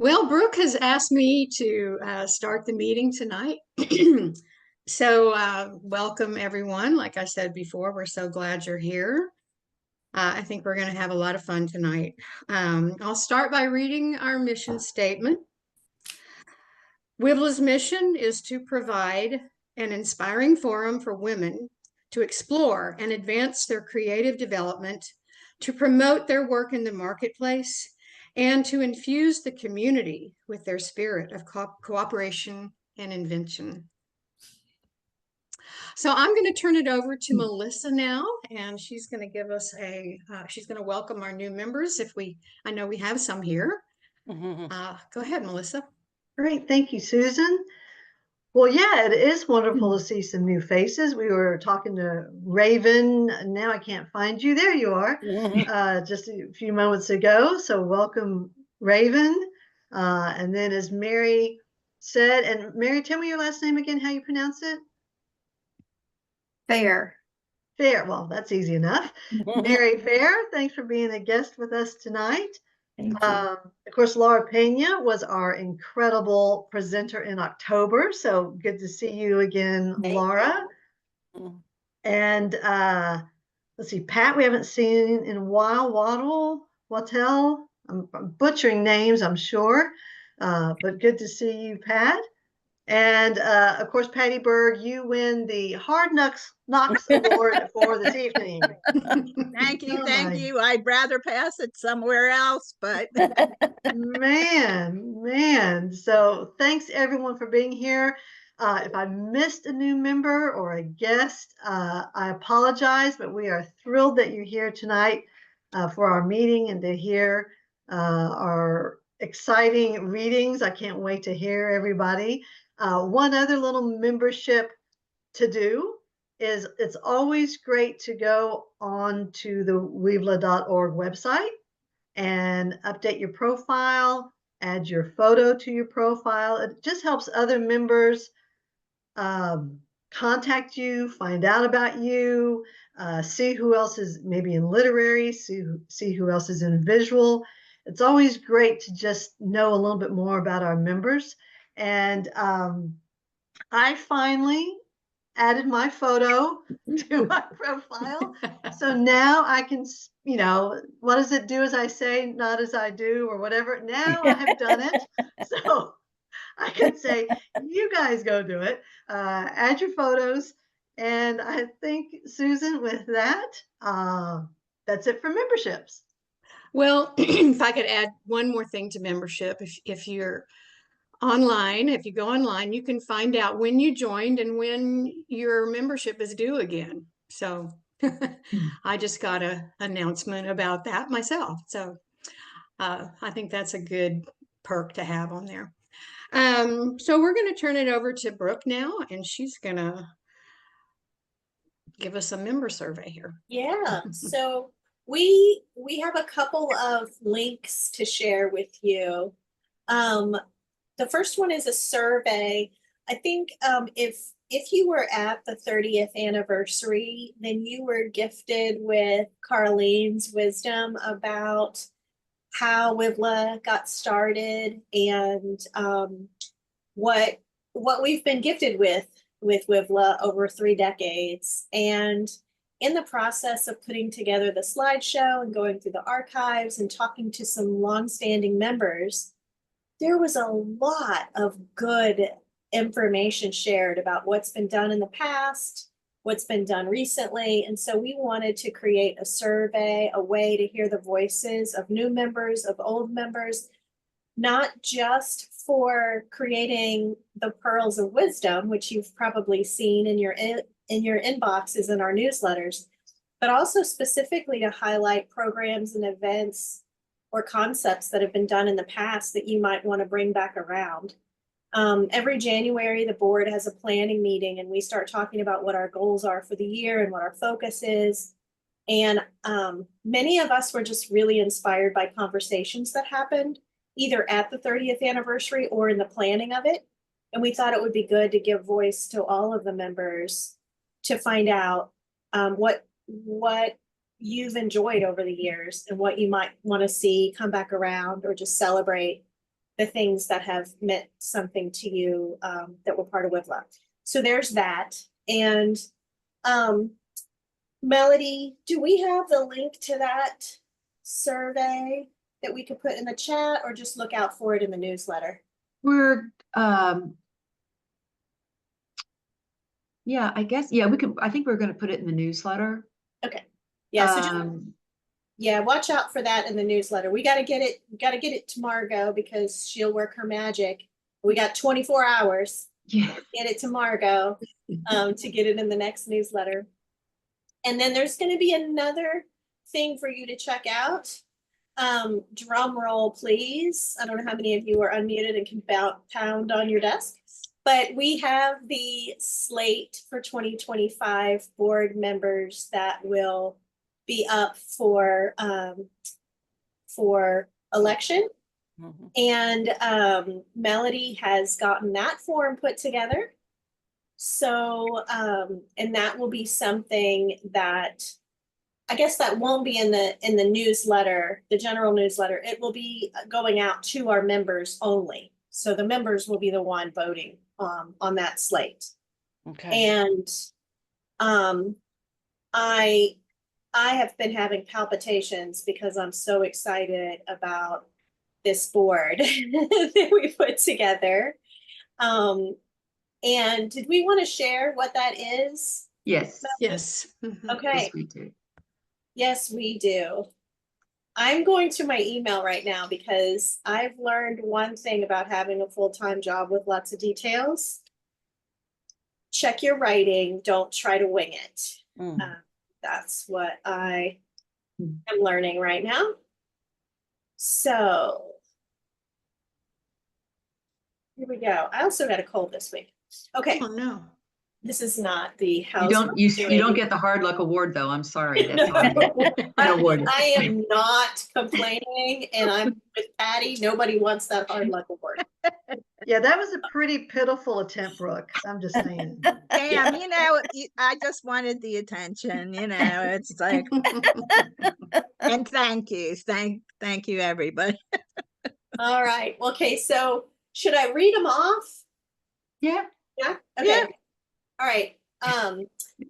Well, Brooke has asked me to start the meeting tonight. So, welcome everyone. Like I said before, we're so glad you're here. I think we're going to have a lot of fun tonight. I'll start by reading our mission statement. WiVLA's mission is to provide an inspiring forum for women to explore and advance their creative development, to promote their work in the marketplace, and to infuse the community with their spirit of cooperation and invention. So I'm going to turn it over to Melissa now, and she's going to give us she's going to welcome our new members I know we have some here. Go ahead, Melissa. Great, thank you, Susan. Well, yeah, it is wonderful to see some new faces. We were talking to Raven. Now I can't find you. There you are. Just a few moments ago. So welcome, Raven. And then as Mary said, and Mary, tell me your last name again, how you pronounce it? Fair. Fair. Well, that's easy enough. Mary Fair, thanks for being a guest with us tonight. Of course, Laura Pena was our incredible presenter in October. So good to see you again, Laura. And let's see, Pat, we haven't seen in a while. Wattel. I'm butchering names, I'm sure. But good to see you, Pat. And of course, Patty Berg, you win the Hard Knocks Award for this evening. Thank you. I'd rather pass it somewhere else, but man. So thanks everyone for being here. If I missed a new member or a guest, I apologize, but we are thrilled that you're here tonight for our meeting and to hear our exciting readings. I can't wait to hear everybody. One other little membership to do is it's always great to go on to the WiVLA.org website and update your profile, add your photo to your profile. It just helps other members contact you, find out about you, see who else is maybe in literary, see who else is in visual. It's always great to just know a little bit more about our members. And I finally added my photo to my profile. So now I can, what does it do as I say, not as I do, or whatever. Now I have done it. So I can say, you guys go do it. Add your photos. And I think, Susan, with that, that's it for memberships. Well, if I could add one more thing to membership, if you're online, if you go online, you can find out when you joined and when your membership is due again. So I just got an announcement about that myself. So I think that's a good perk to have on there. So we're going to turn it over to Brooke now, and she's going to give us a member survey here. Yeah, so we have a couple of links to share with you. The first one is a survey. I think if you were at the 30th anniversary, then you were gifted with Carlene's wisdom about how WiVLA got started and what we've been gifted with WiVLA over 3 decades. And in the process of putting together the slideshow and going through the archives and talking to some longstanding members, there was a lot of good information shared about what's been done in the past, what's been done recently. And so we wanted to create a survey, a way to hear the voices of new members, of old members, not just for creating the pearls of wisdom, which you've probably seen in your inboxes in our newsletters, but also specifically to highlight programs and events or concepts that have been done in the past that you might want to bring back around. Every January, the board has a planning meeting and we start talking about what our goals are for the year and what our focus is. And many of us were just really inspired by conversations that happened either at the 30th anniversary or in the planning of it. And we thought it would be good to give voice to all of the members to find out what you've enjoyed over the years and what you might want to see come back around or just celebrate the things that have meant something to you that were part of WiVLA. So there's that. And Melody, do we have the link to that survey that we could put in the chat, or just look out for it in the newsletter? We're yeah, I guess, yeah, we could, I think we're going to put it in the newsletter. Okay. Yeah, so just, yeah, watch out for that in the newsletter. We got to get it to Margot because she'll work her magic. We got 24 hours. Yeah. Get it to Margot to get it in the next newsletter. And then there's going to be another thing for you to check out. Drum roll, please. I don't know how many of you are unmuted and can pound on your desk, but we have the slate for 2025 board members that will be up for election. Mm-hmm. And Melody has gotten that form put together. So, and that will be something that I guess that won't be in the newsletter, the general newsletter. It will be going out to our members only. So the members will be the one voting on that slate. Okay. And I have been having palpitations because I'm so excited about this board that we put together. And did we want to share what that is? Yes. Yes. Okay. Yes, we do. Yes, we do. I'm going to my email right now because I've learned one thing about having a full-time job with lots of details. Check your writing. Don't try to wing it. That's what I am learning right now. So here we go. I also got a cold this week. Okay. Oh no. This is not the house. You don't get the hard luck award though. I'm sorry. That's I am not complaining, and I'm with Patty. Nobody wants that hard luck award. Yeah, that was a pretty pitiful attempt, Brooke. I'm just saying. Damn, you know, I just wanted the attention, you know, it's like, and thank you. Thank you, everybody. All right. Okay. So should I read them off? Yeah. Yeah. Okay. Yeah. All right.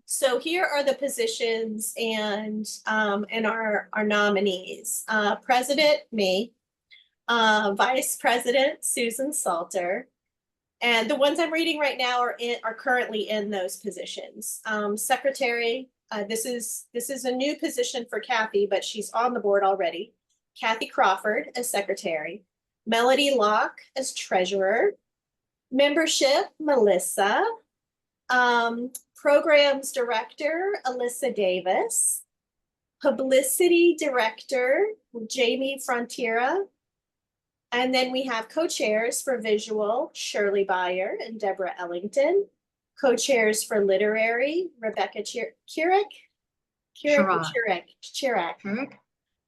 So here are the positions and our nominees. President, me, Vice President, Susan Salter. And the ones I'm reading right now are currently in those positions. Secretary, this is a new position for Kathy, but she's on the board already. Kathy Crawford as secretary, Melody Locke as treasurer, membership, Melissa, programs director, Alyssa Davis, publicity director, Jamie Frontiera, and then we have co-chairs for visual, Shirley Beyer and Deborah Ellington, co-chairs for literary, Rebecca Chirac.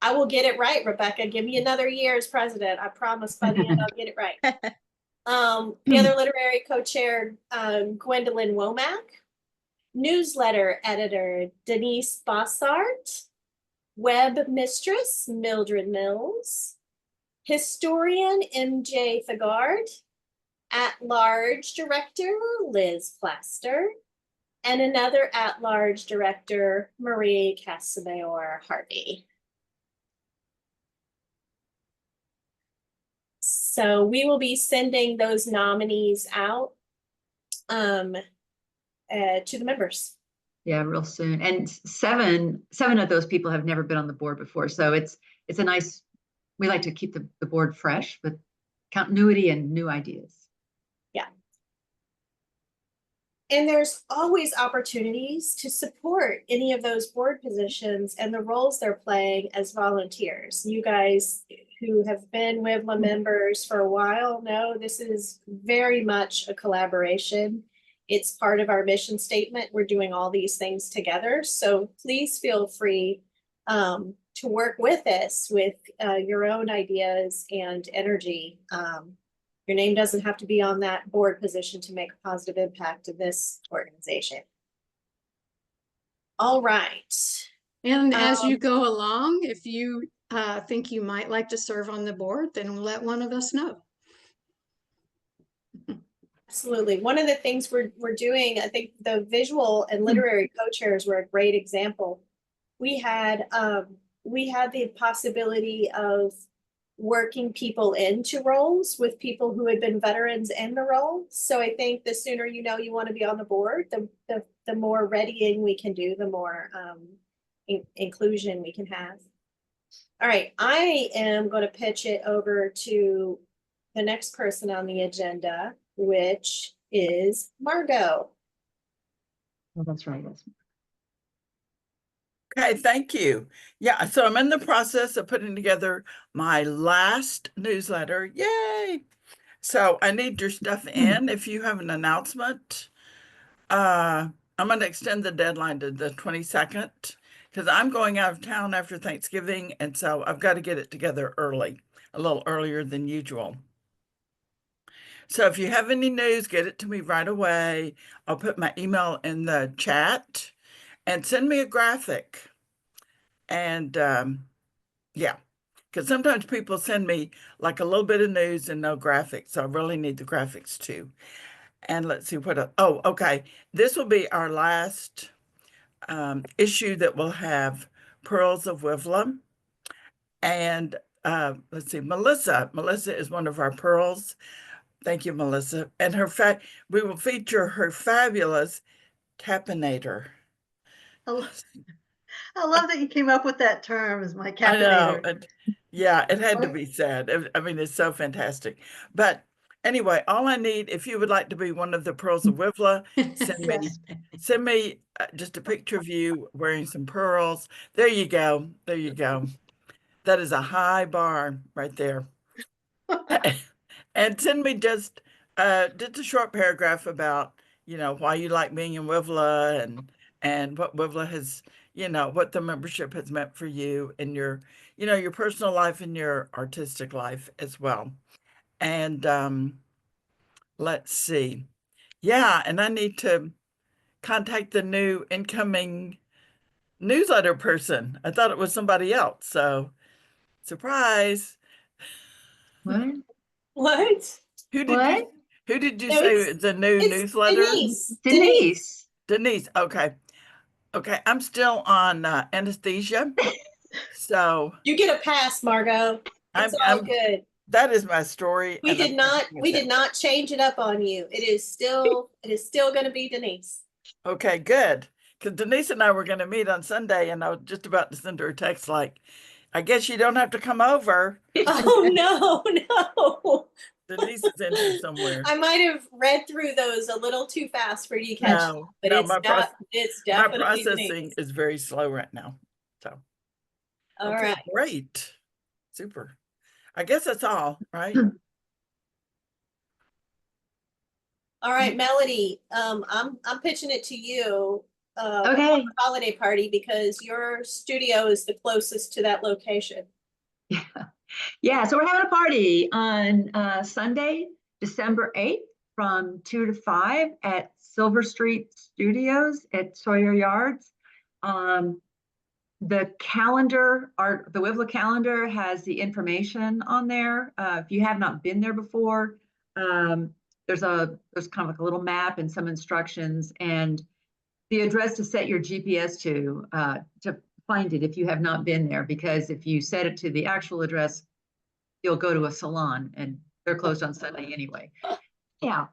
I will get it right, Rebecca. Give me another year as president. I promise by the end I'll get it right. The other literary co-chair, Gwendolyn Womack. Newsletter editor, Denise Bossart. Web mistress, Mildred Mills. Historian, MJ Fagard. At-large director, Liz Plaster. And another at-large director, Marie Casamayor Harvey. So we will be sending those nominees out to the members. Yeah, real soon. And seven of those people have never been on the board before. So it's a nice, we like to keep the board fresh with continuity and new ideas. Yeah. And there's always opportunities to support any of those board positions and the roles they're playing as volunteers. You guys who have been WiVLA members for a while know this is very much a collaboration. It's part of our mission statement. We're doing all these things together. So please feel free to work with us with your own ideas and energy. Your name doesn't have to be on that board position to make a positive impact in this organization. All right. And as you go along, if you think you might like to serve on the board, then let one of us know. Absolutely. One of the things we're doing, I think the visual and literary co-chairs were a great example. We had the possibility of working people into roles with people who had been veterans in the role. So I think the sooner you know you want to be on the board, the more readying we can do, the more inclusion we can have. All right, I am going to pitch it over to the next person on the agenda, which is Margot. Well, that's right. Okay, thank you. Yeah, so I'm in the process of putting together my last newsletter. Yay! So I need your stuff in. If you have an announcement, I'm going to extend the deadline to the 22nd because I'm going out of town after Thanksgiving, and so I've got to get it together early, a little earlier than usual. So if you have any news, get it to me right away. I'll put my email in the chat and send me a graphic. And yeah, because sometimes people send me like a little bit of news and no graphics. So I really need the graphics too. And let's see what else. Oh, okay. This will be our last issue that will have Pearls of WiVLA. And let's see, Melissa. Melissa is one of our pearls. Thank you, Melissa. And we will feature her fabulous tapinator. I love that you came up with that term as my I know. capinator. Yeah, it had to be said. I mean, it's so fantastic. But anyway, all I need, if you would like to be one of the pearls of WiVLA, Yes. send me just a picture of you wearing some pearls. There you go. There you go. That is a high bar right there. And send me just a short paragraph about, why you like being in WiVLA and what WiVLA has, what the membership has meant for you in your, your personal life and your artistic life as well. And let's see. Yeah, and I need to contact the new incoming newsletter person. I thought it was somebody else. So surprise. What? What? Who did What? you who did you No, say it's- the new It's newsletter? Denise. Denise. Denise. Okay. Okay. I'm still on anesthesia. So You get a pass, Margot. It's all I'm good. that is my story. We and I'm did not sticking with we did it. not change it up on you. It is still going to be Denise. Okay, good. Because Denise and I were going to meet on Sunday, and I was just about to send her a text like, I guess you don't have to come over. Oh no, no. Denise is in here somewhere. I might have read through those a little too fast for you to catch, No, but no, it's my not. It's my definitely processing Denise. is very slow right now. So All okay, right. great. Super. I guess that's all, right? All right, Melody. I'm pitching it to you. Okay. For the holiday party because your studio is the closest to that location. Yeah, so we're having a party on Sunday, December 8th from 2 to 5 at Silver Street Studios at Sawyer Yards. The calendar, the WiVLA calendar has the information on there. If you have not been there before, there's kind of like a little map and some instructions and the address to set your GPS to find it if you have not been there, because if you set it to the actual address, you'll go to a salon and they're closed on Sunday anyway. Yeah.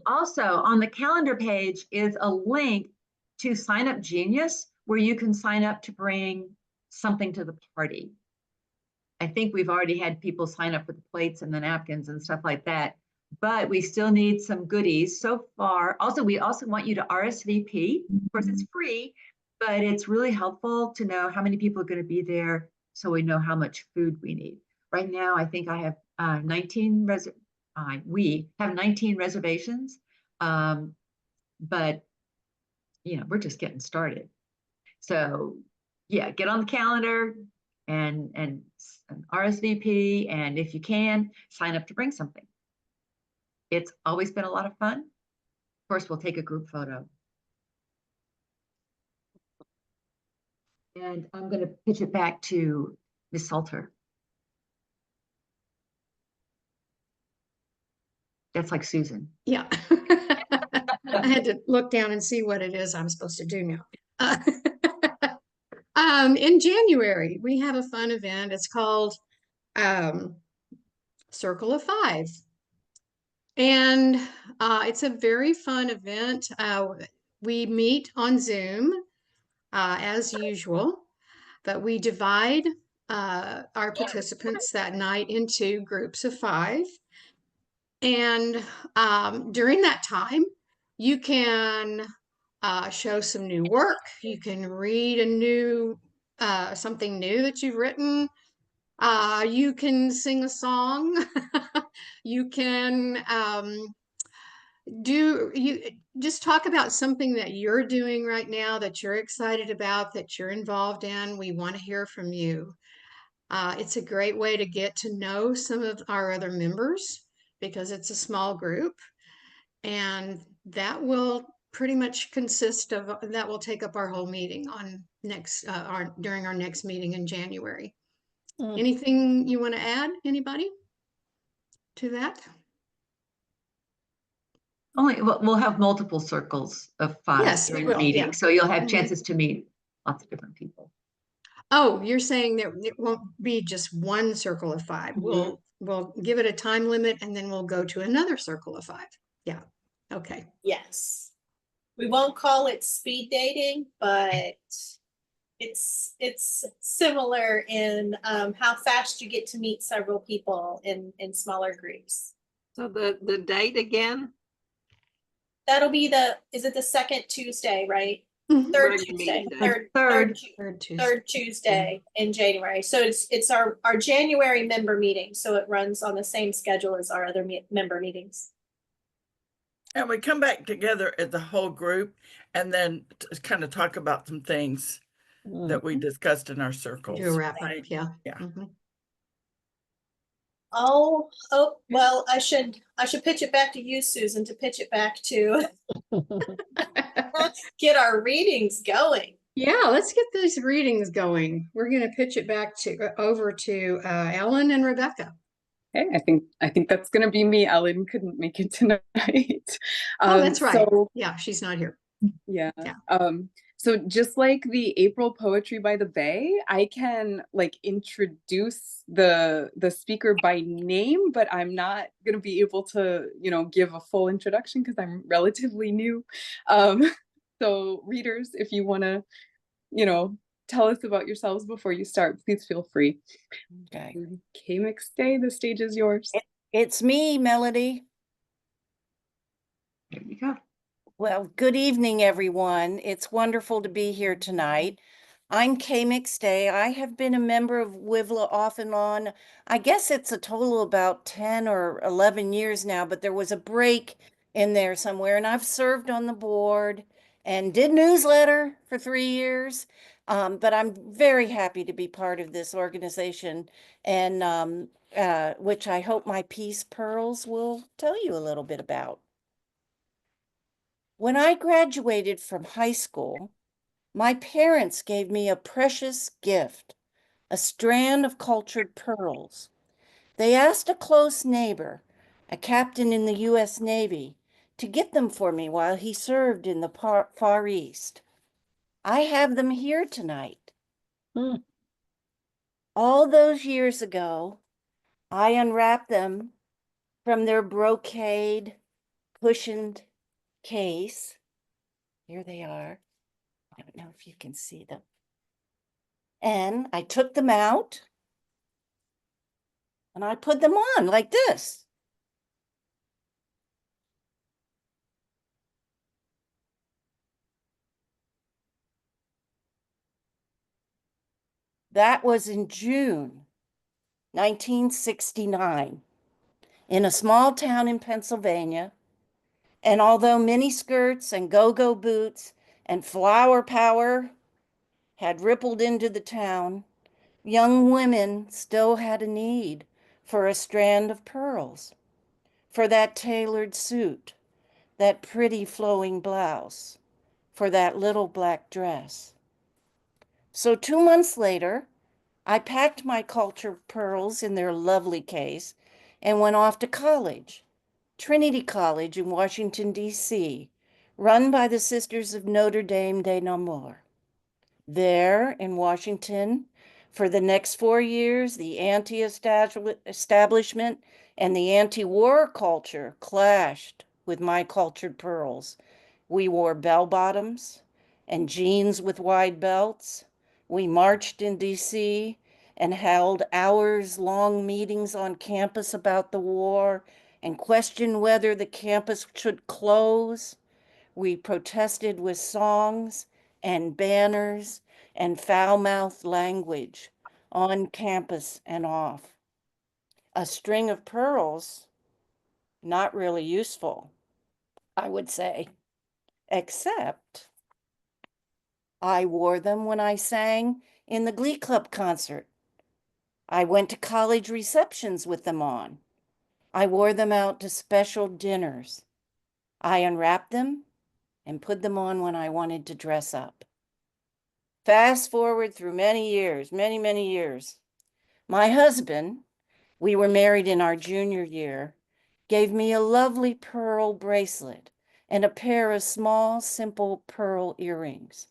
Also on the calendar page is a link to Sign Up Genius where you can sign up to bring something to the party. I think we've already had people sign up for the plates and the napkins and stuff like that, but we still need some goodies so far. Also, we also want you to RSVP. Of course, it's free, but it's really helpful to know how many people are going to be there so we know how much food we need. Right now, I think I have 19 we have 19 reservations, but we're just getting started. So yeah, get on the calendar and RSVP, and if you can, sign up to bring something. It's always been a lot of fun. Of course, we'll take a group photo. And I'm going to pitch it back to Ms. Salter. That's like Susan. Yeah. I had to look down and see what it is I'm supposed to do now. Uh, in January, we have a fun event. It's called Circle of Five. And it's a very fun event. We meet on Zoom as usual, but we divide our participants that night into groups of five. And during that time, you can show some new work. You can read a new something new that you've written. You can sing a song. You can you just talk about something that you're doing right now that you're excited about, that you're involved in. We want to hear from you. It's a great way to get to know some of our other members because it's a small group, and that will pretty much consist of that will take up our whole meeting on next during our next meeting in January. Anything you want to add, anybody, to that? We'll have multiple circles of five Yes, we during the will, yeah. meeting, so you'll have Mhm. chances to meet lots of different people. Oh, you're saying that it won't be just one circle of five. We'll give it a time limit and then we'll go to another circle of five. Yeah. Okay. Yes. We won't call it speed dating, but it's similar in how fast you get to meet several people in smaller groups. So the date again? That'll be is it the second Tuesday, right? Mhm. Third Regular Tuesday, meeting day. Third. Third Tuesday in January. So it's our January member meeting. So it runs on the same schedule as our other member meetings. And we come back together as a whole group and then kind of talk about some things that we discussed in our circles. Do a wrap up, right? yeah. Yeah. Mhm. Oh, well, I should pitch it back to you, Susan, to pitch it back to get our readings going. Yeah, let's get those readings going. We're going to pitch it back to over to Ellen and Rebecca. Hey, I think that's gonna be me. Ellen couldn't make it tonight. Oh, that's right. So Yeah, she's not here. yeah. Yeah. So just like the April Poetry by the Bay, I can like introduce the speaker by name, but I'm not gonna be able to, give a full introduction because I'm relatively new. So readers, if you wanna, tell us about yourselves before you start, please feel free. Okay. Okay, McStay, the stage is yours. It's me, Melody. There you go. Well, good evening, everyone. It's wonderful to be here tonight. I'm Kay McStay. I have been a member of WiVLA off and on. I guess it's a total of about 10 or 11 years now, but there was a break in there somewhere, and I've served on the board and did newsletter for 3 years. But I'm very happy to be part of this organization, and which I hope my Peace Pearls will tell you a little bit about. When I graduated from high school, my parents gave me a precious gift, a strand of cultured pearls. They asked a close neighbor, a captain in the U.S. Navy, to get them for me while he served in the Far East. I have them here tonight. All those years ago, I unwrapped them from their brocade cushioned case. Here they are. I don't know if you can see them. And I took them out and I put them on like this. That was in June 1969 in a small town in Pennsylvania. And although miniskirts and go-go boots and flower power had rippled into the town, young women still had a need for a strand of pearls, for that tailored suit, that pretty flowing blouse, for that little black dress. So 2 months later, I packed my culture pearls in their lovely case and went off to college Trinity College in Washington, D.C., run by the Sisters of Notre Dame de Namur. There in Washington, for the next 4 years, the anti-establishment and the anti-war culture clashed with my cultured pearls. We wore bell-bottoms and jeans with wide belts. We marched in D.C. and held hours-long meetings on campus about the war and questioned whether the campus should close. We protested with songs and banners and foul-mouthed language on campus and off. A string of pearls, not really useful, I would say, except I wore them when I sang in the Glee Club concert. I went to college receptions with them on. I wore them out to special dinners. I unwrapped them and put them on when I wanted to dress up. Fast forward through many years, many years. My husband, we were married in our junior year, gave me a lovely pearl bracelet and a pair of small, simple pearl earrings.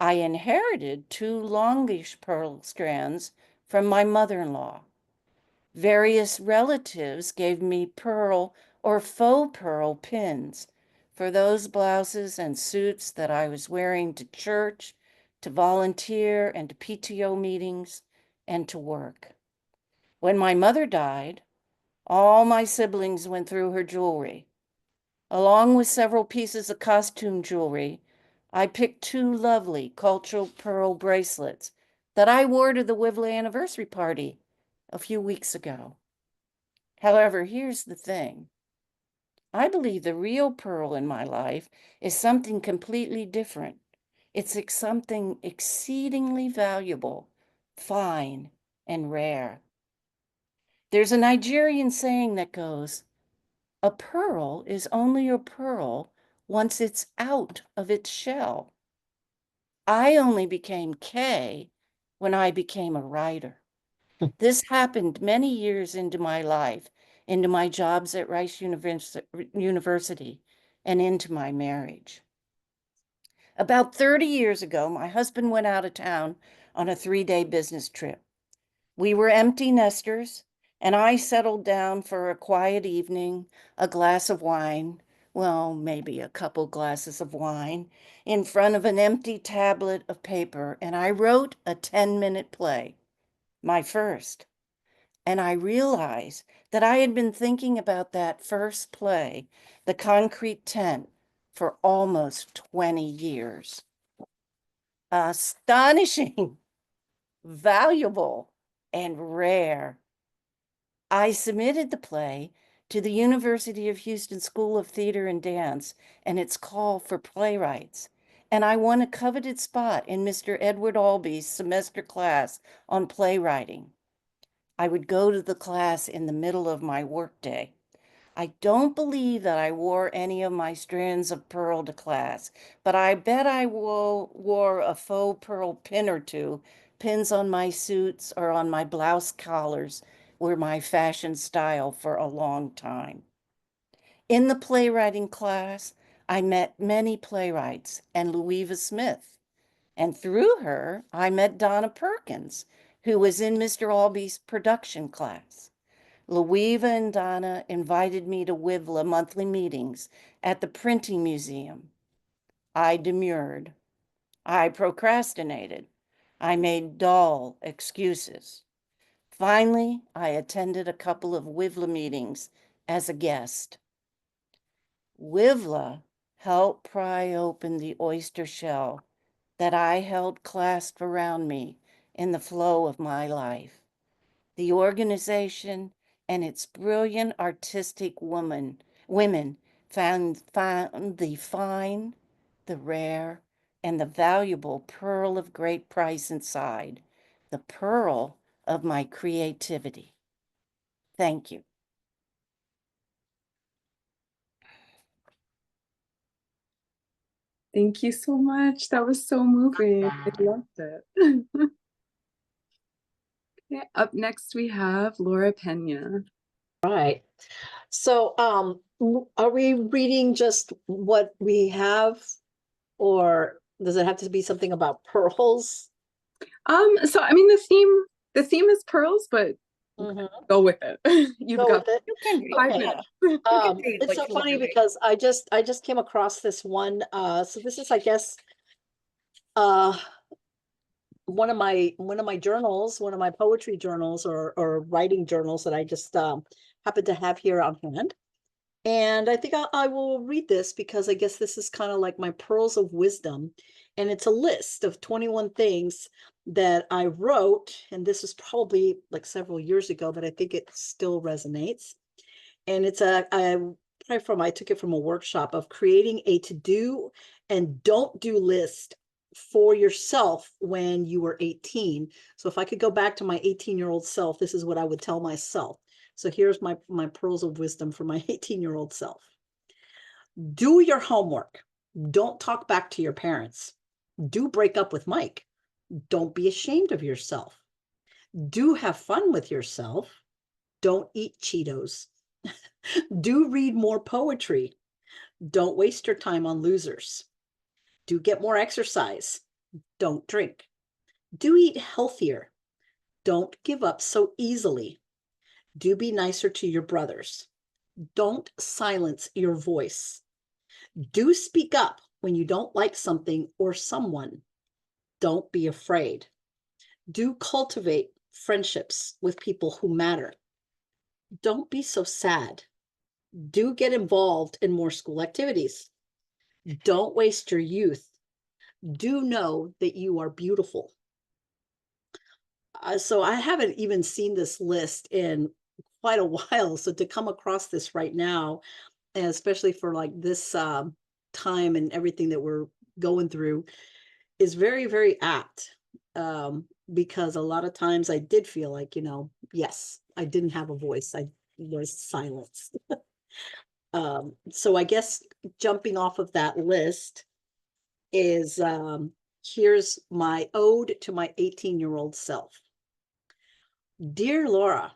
I inherited 2 longish pearl strands from my mother-in-law. Various relatives gave me pearl or faux pearl pins for those blouses and suits that I was wearing to church, to volunteer, and to PTO meetings, and to work. When my mother died, all my siblings went through her jewelry. Along with several pieces of costume jewelry, I picked 2 lovely cultural pearl bracelets that I wore to the WiVLA anniversary party a few weeks ago. However, here's the thing. I believe the real pearl in my life is something completely different. It's something exceedingly valuable, fine, and rare. There's a Nigerian saying that goes, "A pearl is only a pearl once it's out of its shell." I only became K when I became a writer. This happened many years into my life, into my jobs at Rice University, and into my marriage. About 30 years ago, my husband went out of town on a 3-day business trip. We were empty nesters, and I settled down for a quiet evening, a glass of wine, well, maybe a couple glasses of wine, in front of an empty tablet of paper, and I wrote a 10-minute play, my first. And I realized that I had been thinking about that first play, The Concrete Tent, for almost 20 years. Astonishing, valuable, and rare. I submitted the play to the University of Houston School of Theater and Dance and its call for playwrights, and I won a coveted spot in Mr. Edward Albee's semester class on playwriting. I would go to the class in the middle of my workday. I don't believe that I wore any of my strands of pearl to class, but I bet I wore a faux pearl pin or 2. Pins on my suits or on my blouse collars were my fashion style for a long time. In the playwriting class, I met many playwrights and Louisa Smith. And through her, I met Donna Perkins, who was in Mr. Albee's production class. Louisa and Donna invited me to WiVLA monthly meetings at the Printing Museum. I demurred. I procrastinated. I made dull excuses. Finally, I attended a couple of WiVLA meetings as a guest. WiVLA helped pry open the oyster shell that I held clasped around me in the flow of my life. The organization and its brilliant artistic women found the fine, the rare, and the valuable pearl of great price inside, the pearl of my creativity. Thank you. Thank you so much. That was so moving. I loved it. Okay, up next we have Laura Pena. Right. So, are we reading just what we have, or does it have to be something about pearls? So I mean the theme is pearls, but Mhm. go with it. You've Go got with it. You can read, 5 Okay. yeah. minutes. You can read It's what so you wanna funny read. because I just came across this one. So this is, I guess, uh, one of my journals, one of my poetry journals or writing journals that I just happen to have here on hand. And I think I will read this because I guess this is kind of like my pearls of wisdom. And it's a list of 21 things that I wrote. And this was probably like several years ago, but I think it still resonates. And I took it from a workshop of creating a to do and don't do list for yourself when you were 18. So if I could go back to my 18-year-old self, this is what I would tell myself. So here's my pearls of wisdom for my 18-year-old self. Do your homework. Don't talk back to your parents. Do break up with Mike. Don't be ashamed of yourself. Do have fun with yourself. Don't eat Cheetos. Do read more poetry. Don't waste your time on losers. Do get more exercise. Don't drink. Do eat healthier. Don't give up so easily. Do be nicer to your brothers. Don't silence your voice. Do speak up when you don't like something or someone. Don't be afraid. Do cultivate friendships with people who matter. Don't be so sad. Do get involved in more school activities. Don't waste your youth. Do know that you are beautiful. So I haven't even seen this list in quite a while. So to come across this right now, and especially for like this time and everything that we're going through, is very, very apt. Because a lot of times I did feel like, yes, I didn't have a voice. I was silenced. So I guess jumping off of that list is here's my ode to my 18-year-old self. Dear Laura,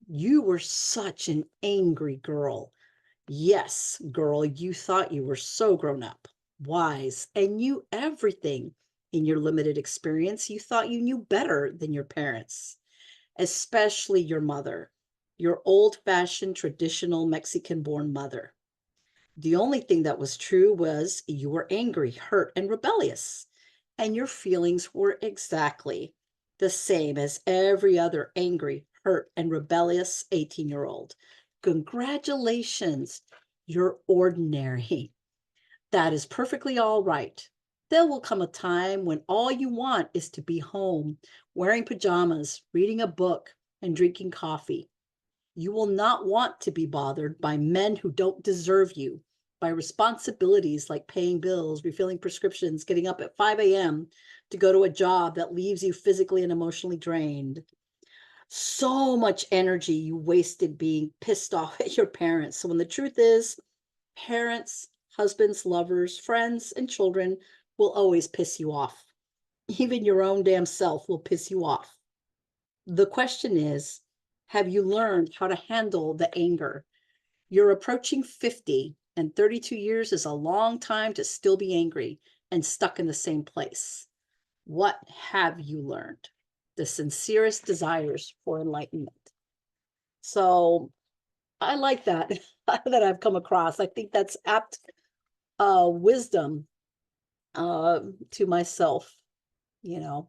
you were such an angry girl. Yes, girl, you thought you were so grown up, wise, and knew everything. In your limited experience, you thought you knew better than your parents, especially your mother, your old-fashioned traditional Mexican-born mother. The only thing that was true was you were angry, hurt, and rebellious. And your feelings were exactly the same as every other angry, hurt, and rebellious 18-year-old. Congratulations, you're ordinary. That is perfectly all right. There will come a time when all you want is to be home, wearing pajamas, reading a book, and drinking coffee. You will not want to be bothered by men who don't deserve you, by responsibilities like paying bills, refilling prescriptions, getting up at 5 a.m. to go to a job that leaves you physically and emotionally drained. So much energy you wasted being pissed off at your parents. So when the truth is, parents, husbands, lovers, friends, and children will always piss you off. Even your own damn self will piss you off. The question is, have you learned how to handle the anger? You're approaching 50, and 32 years is a long time to still be angry and stuck in the same place. What have you learned? The sincerest desires for enlightenment. So I like that, that I've come across. I think that's apt wisdom to myself, you know.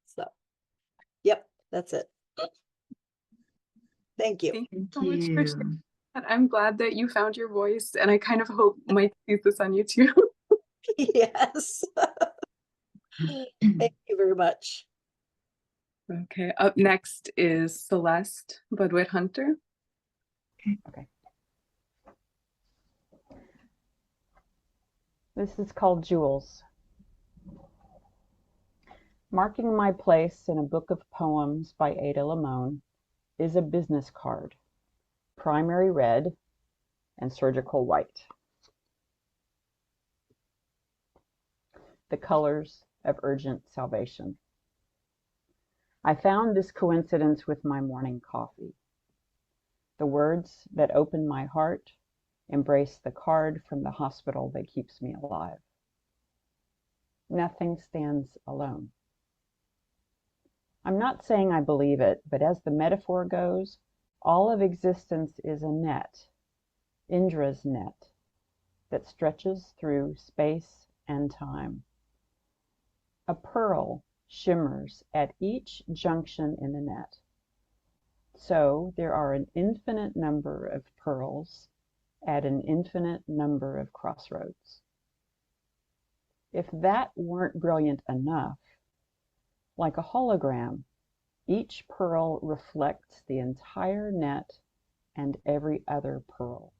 So, yep, that's it. Thank you. Thank you Thank so much for sharing you. that. I'm glad that you found your voice, and I kind of hope Mike sees this on YouTube. Yes. Thank you very much. Okay, up next is Celeste Budwit Hunter. Okay. This is called Jewels. Marking my place in a book of poems by Ada Limon is a business card, primary red and surgical white. The colors of urgent salvation. I found this coincidence with my morning coffee. The words that open my heart embrace the card from the hospital that keeps me alive. Nothing stands alone. I'm not saying I believe it, but as the metaphor goes, all of existence is a net, Indra's net, that stretches through space and time. A pearl shimmers at each junction in the net. So there are an infinite number of pearls at an infinite number of crossroads. If that weren't brilliant enough, like a hologram, each pearl reflects the entire net and every other pearl.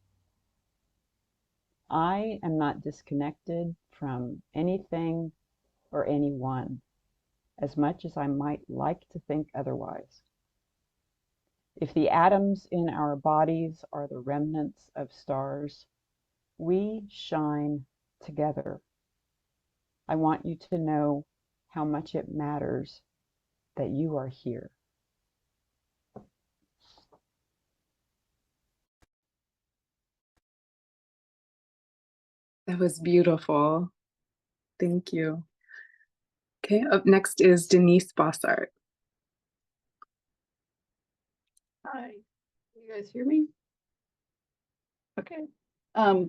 I am not disconnected from anything or anyone, as much as I might like to think otherwise. If the atoms in our bodies are the remnants of stars, we shine together. I want you to know how much it matters that you are here. That was beautiful. Thank you. Okay, up next is Denise Bossart. Hi, you guys hear me? Okay.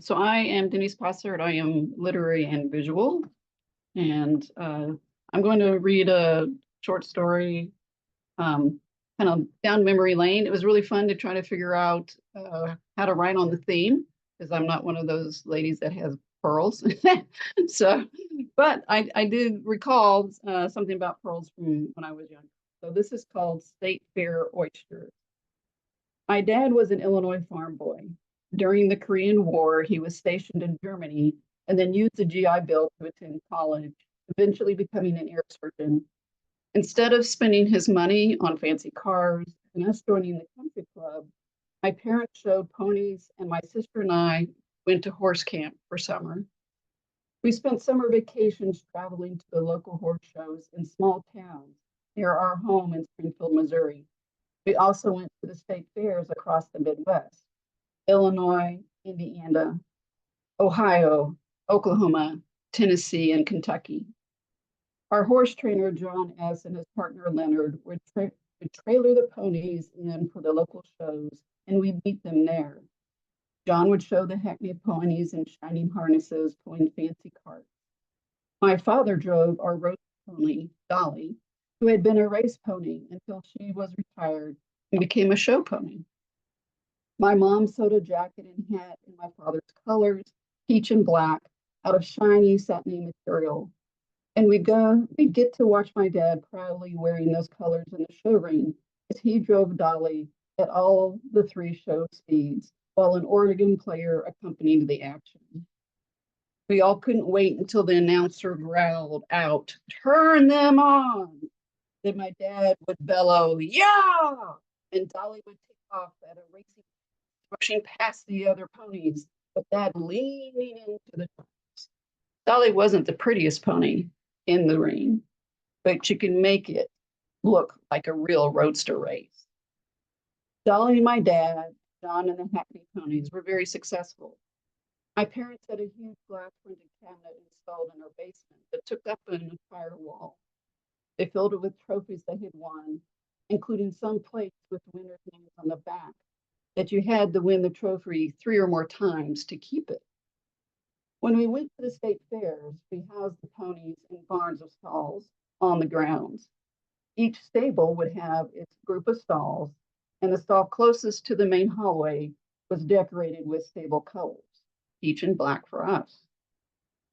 So I am Denise Bossart. I am literary and visual, and I'm going to read a short story, kind of down memory lane. It was really fun to try to figure out how to write on the theme, because I'm not one of those ladies that has pearls. So, but I did recall something about pearls from when I was young. So this is called State Fair Oysters. My dad was an Illinois farm boy. During the Korean War, he was stationed in Germany and then used the GI Bill to attend college, eventually becoming an air surgeon. Instead of spending his money on fancy cars and us joining the country club, my parents showed ponies and my sister and I went to horse camp for summer. We spent summer vacations traveling to the local horse shows in small towns near our home in Springfield, Missouri. We also went to the state fairs across the Midwest, Illinois, Indiana, Ohio, Oklahoma, Tennessee, and Kentucky. Our horse trainer, John S., and his partner, Leonard, would trailer the ponies in for the local shows, and we'd meet them there. John would show the Hackney ponies in shining harnesses pulling fancy carts. My father drove our road pony, Dolly, who had been a race pony until she was retired and became a show pony. My mom sewed a jacket and hat in my father's colors, peach and black, out of shiny satiny material. And we'd get to watch my dad proudly wearing those colors in the show ring as he drove Dolly at all the 3 show speeds, while an organ player accompanied the action. We all couldn't wait until the announcer growled out, "Turn them on!" Then my dad would bellow, "Yeah!" And Dolly would take off at a racing, rushing past the other ponies, but Dad leaning into the turns. Dolly wasn't the prettiest pony in the ring, but she could make it look like a real roadster race. Dolly and my dad, John and the Hackney ponies, were very successful. My parents had a huge glass printed cabinet installed in our basement that took up an entire wall. They filled it with trophies they had won, including some plates with winners' names on the back that you had to win the trophy 3 or more times to keep it. When we went to the state fairs, we housed the ponies in barns of stalls on the grounds. Each stable would have its group of stalls, and the stall closest to the main hallway was decorated with stable colors, peach and black for us.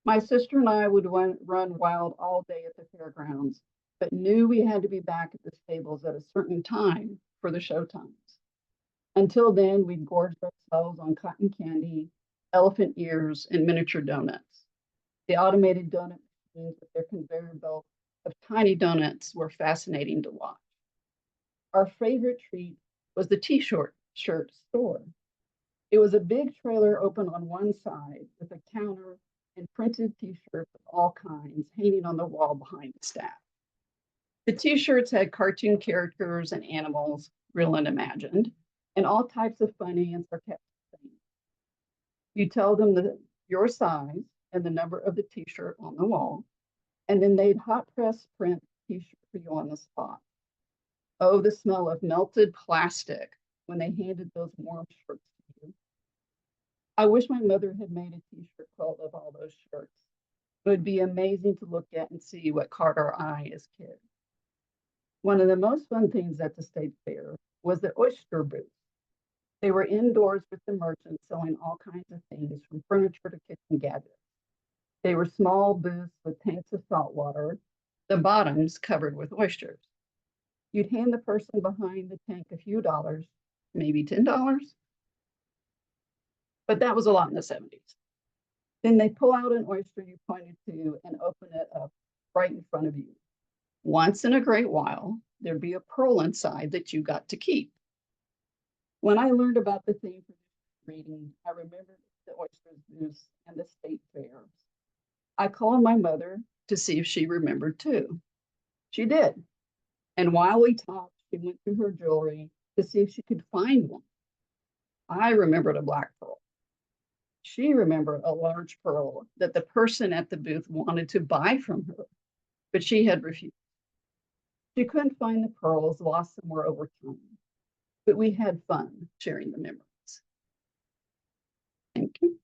My sister and I would run wild all day at the fairgrounds, but knew we had to be back at the stables at a certain time for the show times. Until then, we'd gorged ourselves on cotton candy, elephant ears, and miniature donuts. The automated donut machines with their conveyor belt of tiny donuts were fascinating to watch. Our favorite treat was the t-shirt store. It was a big trailer open on one side with a counter and printed t-shirts of all kinds hanging on the wall behind the staff. The t-shirts had cartoon characters and animals, real and imagined, and all types of funny and sarcastic things. You tell them your size and the number of the t-shirt on the wall, and then they'd hot press print t-shirt for you on the spot. Oh, the smell of melted plastic when they handed those warm shirts to you. I wish my mother had made a t-shirt quilt of all those shirts. It would be amazing to look at and see what caught our eye as kids. One of the most fun things at the state fair was the oyster booth. They were indoors with the merchants selling all kinds of things from furniture to kitchen gadgets. They were small booths with tanks of salt water, the bottoms covered with oysters. You'd hand the person behind the tank a few dollars, maybe $10, but that was a lot in the 70s. Then they pull out an oyster you pointed to and open it up right in front of you. Once in a great while, there'd be a pearl inside that you got to keep. When I learned about the theme for this reading, I remembered the oysters booths and the state fairs. I called my mother to see if she remembered too. She did. And while we talked, she went through her jewelry to see if she could find one. I remembered a black pearl. She remembered a large pearl that the person at the booth wanted to buy from her, but she had refused. She couldn't find the pearls, lost somewhere over time, but we had fun sharing the memories. Thank you.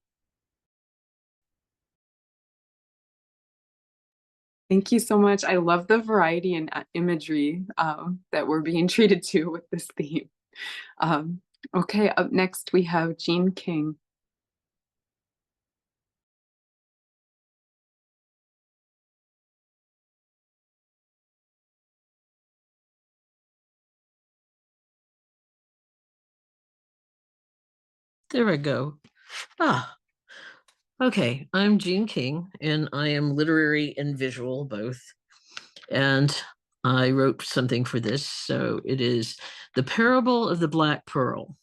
Thank you so much. I love the variety and imagery that we're being treated to with this theme. Okay, up next we have Jean King. There I go. Okay. I'm Jean King, and I am literary and visual both. And I wrote something for this. So it is The Parable of the Black Pearl.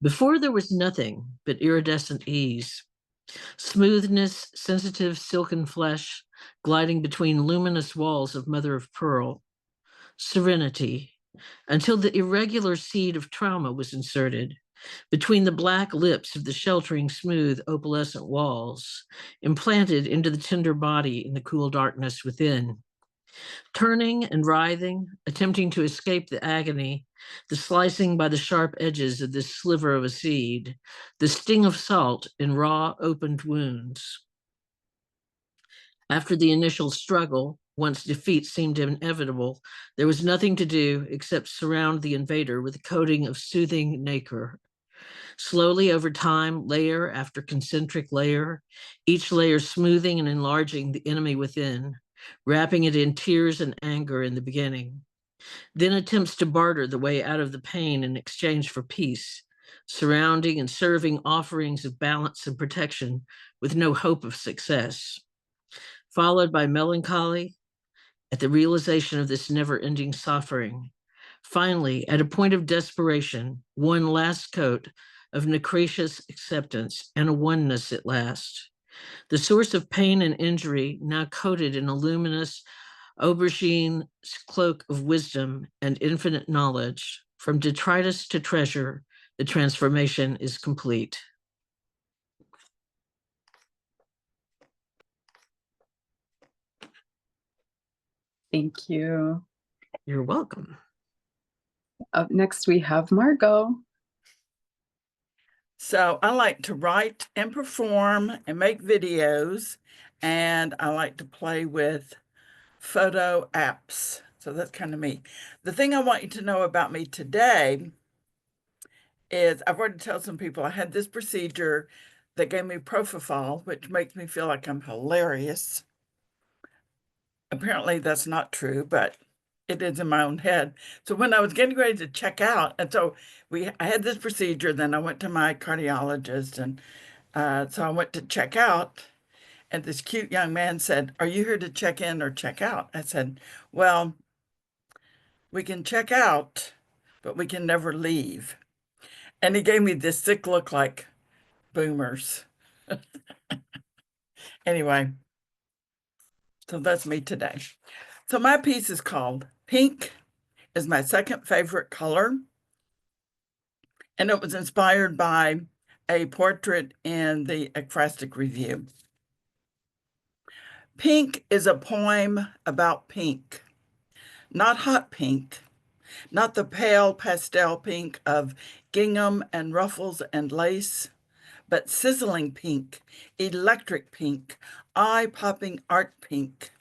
Before there was nothing but iridescent ease, smoothness, sensitive silken flesh, gliding between luminous walls of mother of pearl, serenity, until the irregular seed of trauma was inserted between the black lips of the sheltering, smooth, opalescent walls, implanted into the tender body in the cool darkness within. Turning and writhing, attempting to escape the agony, the slicing by the sharp edges of this sliver of a seed, the sting of salt in raw, opened wounds. After the initial struggle, once defeat seemed inevitable, there was nothing to do except surround the invader with a coating of soothing nacre. Slowly over time, layer after concentric layer, each layer smoothing and enlarging the enemy within, wrapping it in tears and anger in the beginning. Then attempts to barter the way out of the pain in exchange for peace, surrounding and serving offerings of balance and protection with no hope of success. Followed by melancholy at the realization of this never-ending suffering. Finally, at a point of desperation, one last coat of nacreous acceptance and a oneness at last. The source of pain and injury now coated in a luminous aubergine cloak of wisdom and infinite knowledge. From detritus to treasure, the transformation is complete. Thank you. You're welcome. Up next we have Margot. So I like to write and perform and make videos, and I like to play with photo apps. So that's kind of me. The thing I want you to know about me today is I've already told some people I had this procedure that gave me propofol, which makes me feel like I'm hilarious. Apparently that's not true, but it is in my own head. So when I was getting ready to check out, and so I had this procedure, then I went to my cardiologist, and so I went to check out, and this cute young man said, "Are you here to check in or check out?" I said, "Well, we can check out, but we can never leave." And he gave me this sick look like boomers. Anyway, so that's me today. So my piece is called Pink is My Second Favorite Color. and it was inspired by a portrait in the Ekphrastic Review. Pink is a poem about pink, not hot pink, not the pale pastel pink of gingham and ruffles and lace, but sizzling pink, electric pink, eye-popping art pink.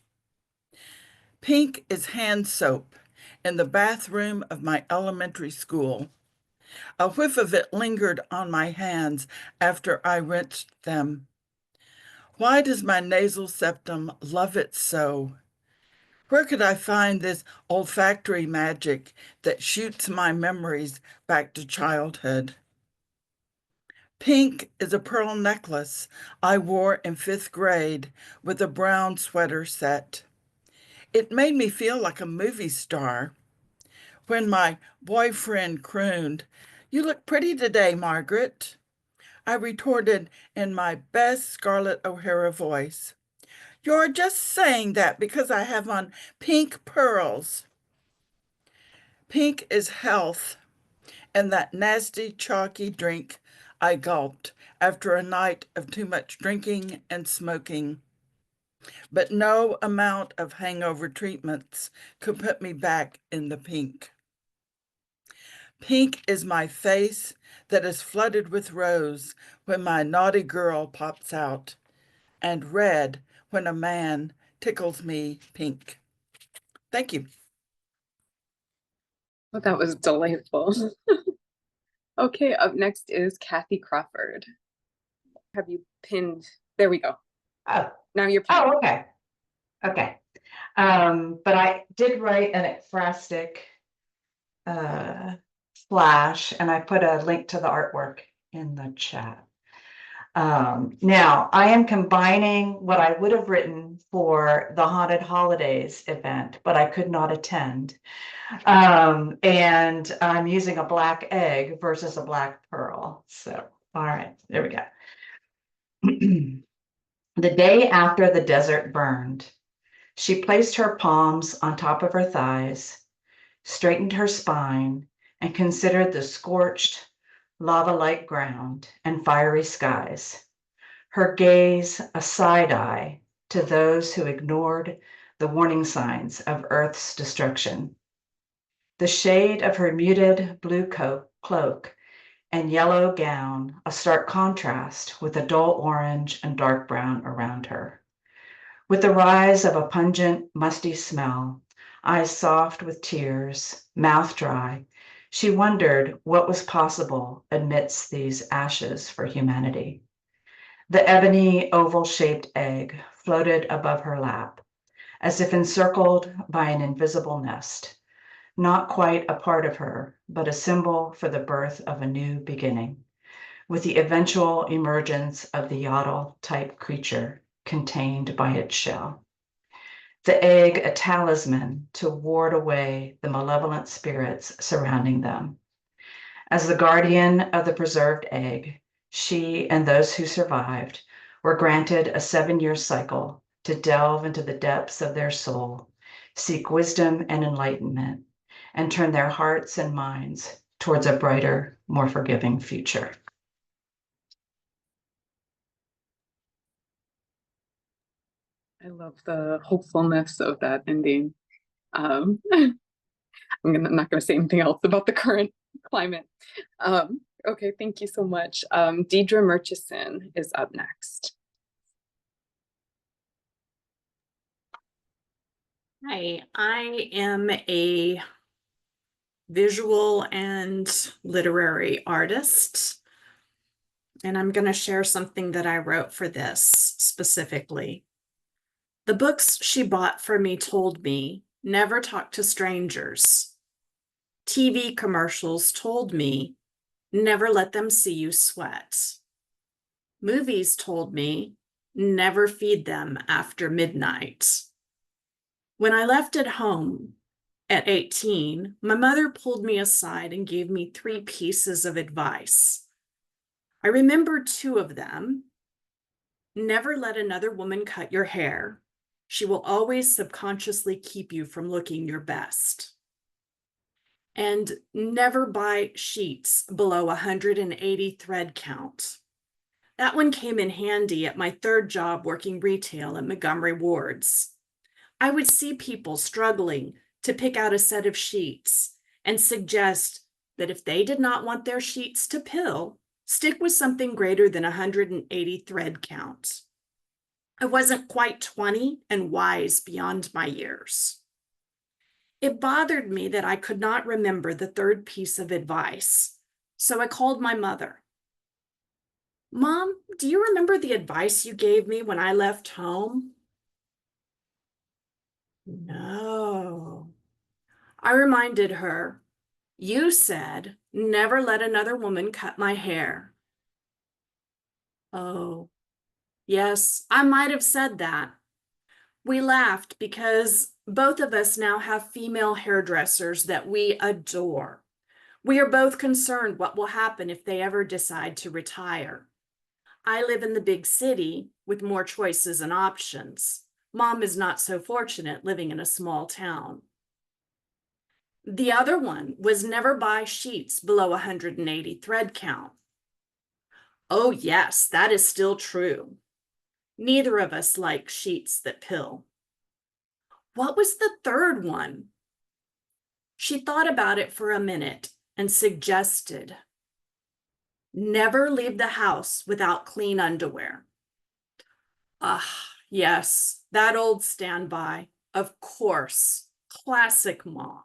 Pink is hand soap in the bathroom of my elementary school. A whiff of it lingered on my hands after I rinsed them. Why does my nasal septum love it so? Where could I find this olfactory magic that shoots my memories back to childhood? Pink is a pearl necklace I wore in 5th grade with a brown sweater set. It made me feel like a movie star. When my boyfriend crooned, "You look pretty today, Margaret," I retorted in my best Scarlett O'Hara voice, "You're just saying that because I have on pink pearls." Pink is health, and that nasty chalky drink I gulped after a night of too much drinking and smoking. But no amount of hangover treatments could put me back in the pink. Pink is my face that is flooded with rose when my naughty girl pops out, and red when a man tickles me pink. Thank you. Oh, that was delightful. Okay, up next is Kathy Crawford. Have you pinned? There we go. Oh, Now you're pinned. oh, okay. Okay. But I did write an ekphrastic flash, and I put a link to the artwork in the chat. Now I am combining what I would have written for the Haunted Holidays event, but I could not attend. And I'm using a black egg versus a black pearl. So, all right, there we go. The day after the desert burned, she placed her palms on top of her thighs, straightened her spine, and considered the scorched, lava-like ground and fiery skies, her gaze a side-eye to those who ignored the warning signs of Earth's destruction. The shade of her muted blue cloak and yellow gown a stark contrast with the dull orange and dark brown around her. With the rise of a pungent, musty smell, eyes soft with tears, mouth dry, she wondered what was possible amidst these ashes for humanity. The ebony oval-shaped egg floated above her lap, as if encircled by an invisible nest, not quite a part of her, but a symbol for the birth of a new beginning, with the eventual emergence of the yodel-type creature contained by its shell. The egg a talisman to ward away the malevolent spirits surrounding them. As the guardian of the preserved egg, she and those who survived were granted a 7-year cycle to delve into the depths of their soul, seek wisdom and enlightenment, and turn their hearts and minds towards a brighter, more forgiving future. I love the hopefulness of that ending. I'm not going to say anything else about the current climate. Okay, thank you so much. Deidre Murchison is up next. Hi, I am a visual and literary artist, and I'm going to share something that I wrote for this specifically. The books she bought for me told me, never talk to strangers. TV commercials told me, never let them see you sweat. Movies told me, never feed them after midnight. When I left at home at 18, my mother pulled me aside and gave me 3 pieces of advice. I remember 2 of them. Never let another woman cut your hair. She will always subconsciously keep you from looking your best. And never buy sheets below 180 thread count. That one came in handy at my third job working retail at Montgomery Ward's. I would see people struggling to pick out a set of sheets and suggest that if they did not want their sheets to pill, stick with something greater than 180 thread count. I wasn't quite 20 and wise beyond my years. It bothered me that I could not remember the third piece of advice, so I called my mother. Mom, do you remember the advice you gave me when I left home? No. I reminded her, you said, never let another woman cut my hair. Oh, yes, I might have said that. We laughed because both of us now have female hairdressers that we adore. We are both concerned what will happen if they ever decide to retire. I live in the big city with more choices and options. Mom is not so fortunate living in a small town. The other one was never buy sheets below 180 thread count. Oh yes, that is still true. Neither of us like sheets that pill. What was the third one? She thought about it for a minute and suggested, never leave the house without clean underwear. Ah, yes, that old standby. Of course, classic mom.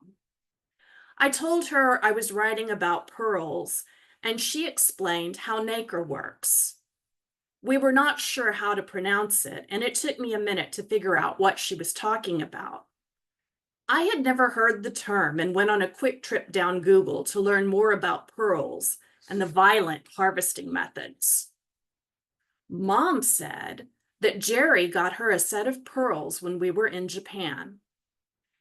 I told her I was writing about pearls, and she explained how nacre works. We were not sure how to pronounce it, and it took me a minute to figure out what she was talking about. I had never heard the term and went on a quick trip down Google to learn more about pearls and the violent harvesting methods. Mom said that Jerry got her a set of pearls when we were in Japan.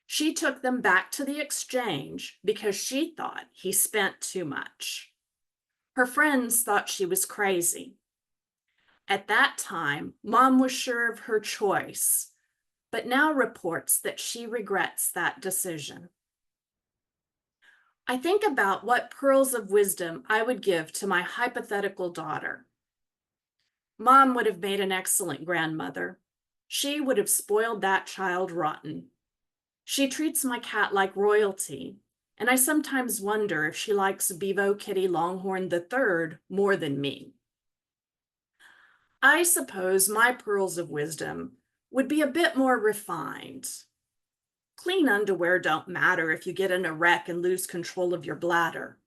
She took them back to the exchange because she thought he spent too much. Her friends thought she was crazy. At that time, Mom was sure of her choice, but now reports that she regrets that decision. I think about what pearls of wisdom I would give to my hypothetical daughter. Mom would have made an excellent grandmother. She would have spoiled that child rotten. She treats my cat like royalty, and I sometimes wonder if she likes Bevo Kitty Longhorn III more than me. I suppose my pearls of wisdom would be a bit more refined. Clean underwear don't matter if you get in a wreck and lose control of your bladder.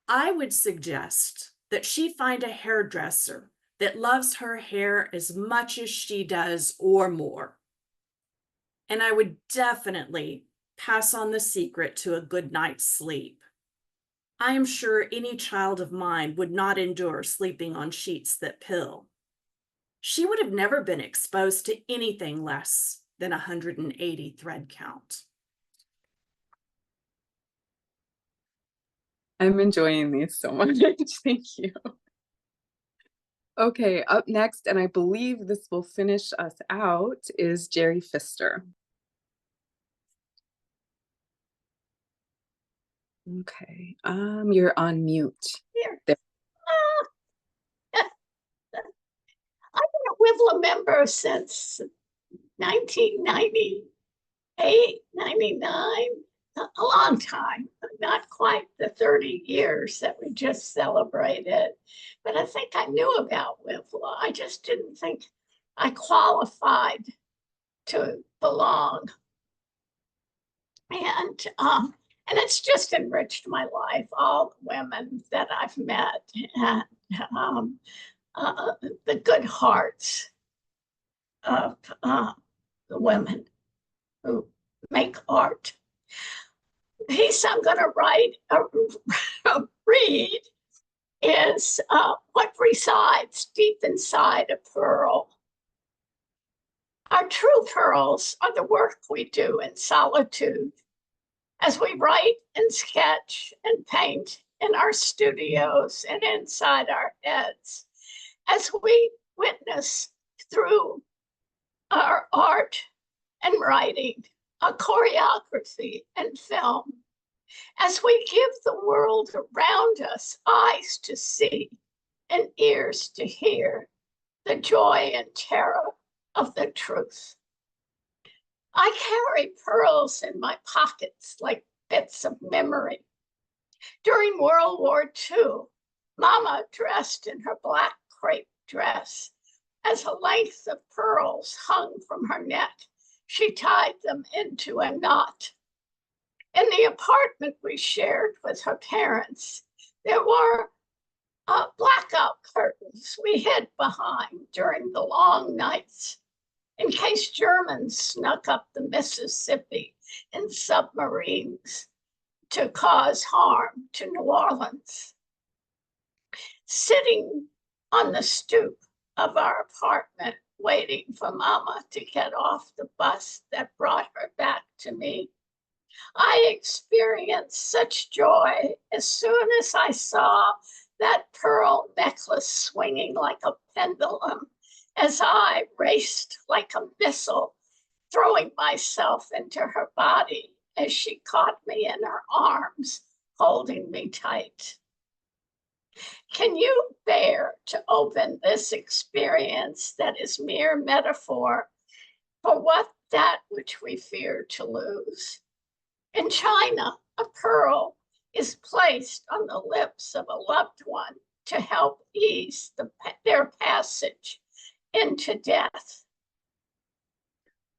I would suggest that she find a hairdresser that loves her hair as much as she does or more. And I would definitely pass on the secret to a good night's sleep. I am sure any child of mine would not endure sleeping on sheets that pill. She would have never been exposed to anything less than 180 thread count. I'm enjoying these so much. Thank you. Okay, up next, and I believe this will finish us out, is Jerry Pfister. Okay, you're on mute. Here. There. I've been a WiVLA member since 1998, 99, a long time, not quite the 30 years that we just celebrated. But I think I knew about WiVLA. I just didn't think I qualified to belong. And it's just enriched my life, all the women that I've met, and the good hearts of the women who make art. The piece I'm going to read is what resides deep inside a pearl. Our true pearls are the work we do in solitude as we write and sketch and paint in our studios and inside our heads, as we witness through our art and writing, a choreography and film, as we give the world around us eyes to see and ears to hear the joy and terror of the truth. I carry pearls in my pockets like bits of memory. During World War II, Mama, dressed in her black crepe dress, as a length of pearls hung from her neck, she tied them into a knot. In the apartment we shared with her parents, there were blackout curtains we hid behind during the long nights in case Germans snuck up the Mississippi in submarines to cause harm to New Orleans. Sitting on the stoop of our apartment, waiting for Mama to get off the bus that brought her back to me, I experienced such joy as soon as I saw that pearl necklace swinging like a pendulum as I raced like a missile, throwing myself into her body as she caught me in her arms, holding me tight. Can you bear to open this experience that is mere metaphor for what that which we fear to lose? In China, a pearl is placed on the lips of a loved one to help ease their passage into death,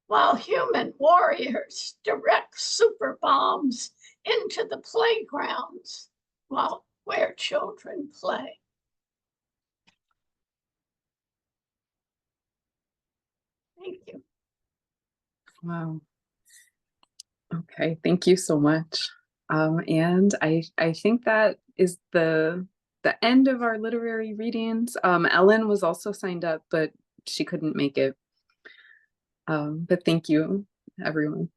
while human warriors direct super bombs into the playgrounds where children play. Thank you. Wow. Okay, thank you so much. And I think that is the end of our literary readings. Ellen was also signed up, but she couldn't make it. But thank you, everyone.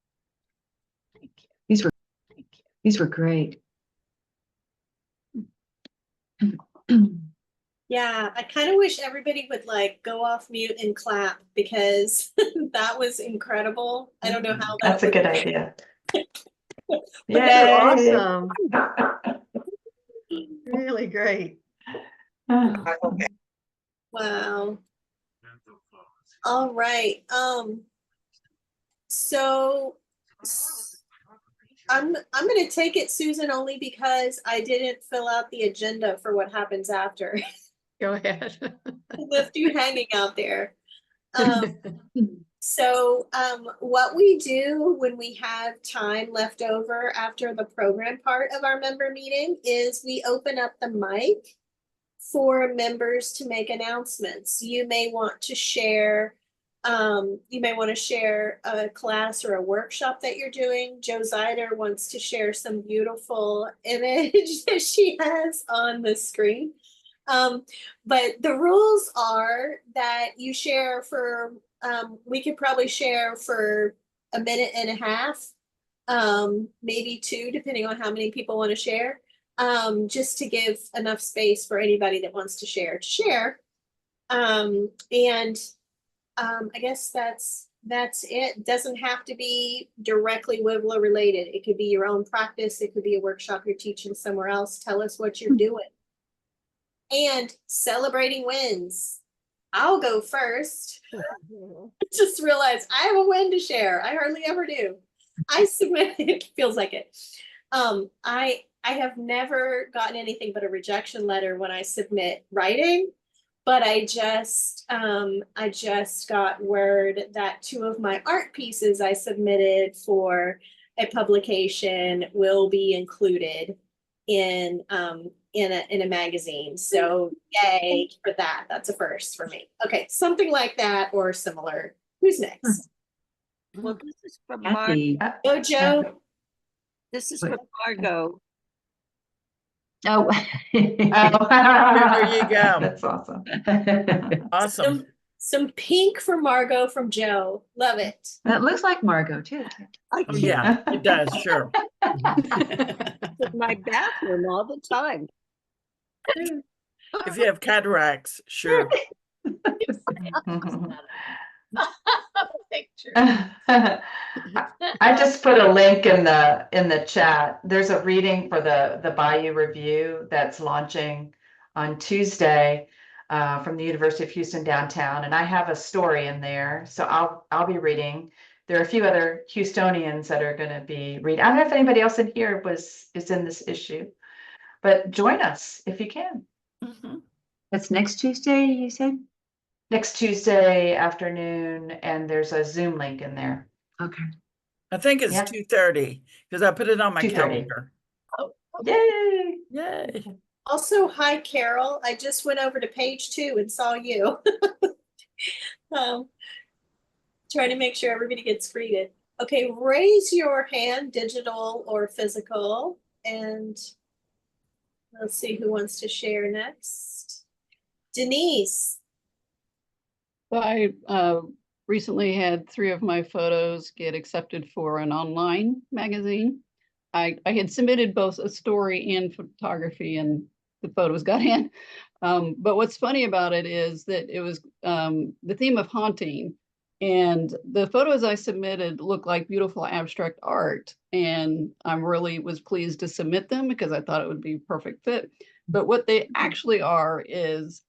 Thank you. These were great. Yeah, I kind of wish everybody would like go off mute and clap because that was incredible. I don't know how that That's a good idea. They're Yay! awesome. Really great. Wow. All right. So I'm going to take it, Susan, only because I didn't fill out the agenda for what happens after. Go ahead. Left you hanging out there. So what we do when we have time left over after the program part of our member meeting is we open up the mic for members to make announcements. You may want to share a class or a workshop that you're doing. Jo Zider wants to share some beautiful image that she has on the screen. But the rules are that you share for, we could probably share for a minute and a half, maybe 2, depending on how many people want to share, just to give enough space for anybody that wants to share. I guess that's it. It doesn't have to be directly WiVLA related. It could be your own practice. It could be a workshop you're teaching somewhere else. Tell us what you're doing. And celebrating wins. I'll go first. Just realized I have a win to share. I hardly ever do. I submitted, feels like it. I have never gotten anything but a rejection letter when I submit writing, but I just got word that 2 of my art pieces I submitted for a publication will be included in a magazine. So yay for that. That's a first for me. Okay, something like that or similar. Who's next? Well, this is from Kathy. Margo. Oh, Joe. This is from Margo. Oh. There you go. That's awesome. Awesome. Some pink for Margo from Joe. Love it. That looks like Margo too. I Oh, yeah, it does, sure. in my bathroom all the time. If you have cataracts, sure. picture. I just put a link in the chat. There's a reading for the Bayou Review that's launching on Tuesday from the University of Houston downtown, and I have a story in there, so I'll be reading. There are a few other Houstonians that are going to be reading. I don't know if anybody else in here is in this issue, but join us if you can. That's next Tuesday, you said? Next Tuesday afternoon, and there's a Zoom link in there. Okay. I think it's 2:30 because I put it on my 2:30. calendar. Oh, Yay! Yay. Also, hi, Carol. I just went over to page 2 and saw you. Trying to make sure everybody gets greeted. Okay, raise your hand, digital or physical, and let's see who wants to share next. Denise. I recently had 3 of my photos get accepted for an online magazine. I had submitted both a story and photography, and the photos got in. But what's funny about it is that it was the theme of haunting, and the photos I submitted look like beautiful abstract art, and I'm really was pleased to submit them because I thought it would be a perfect fit. But what they actually are is,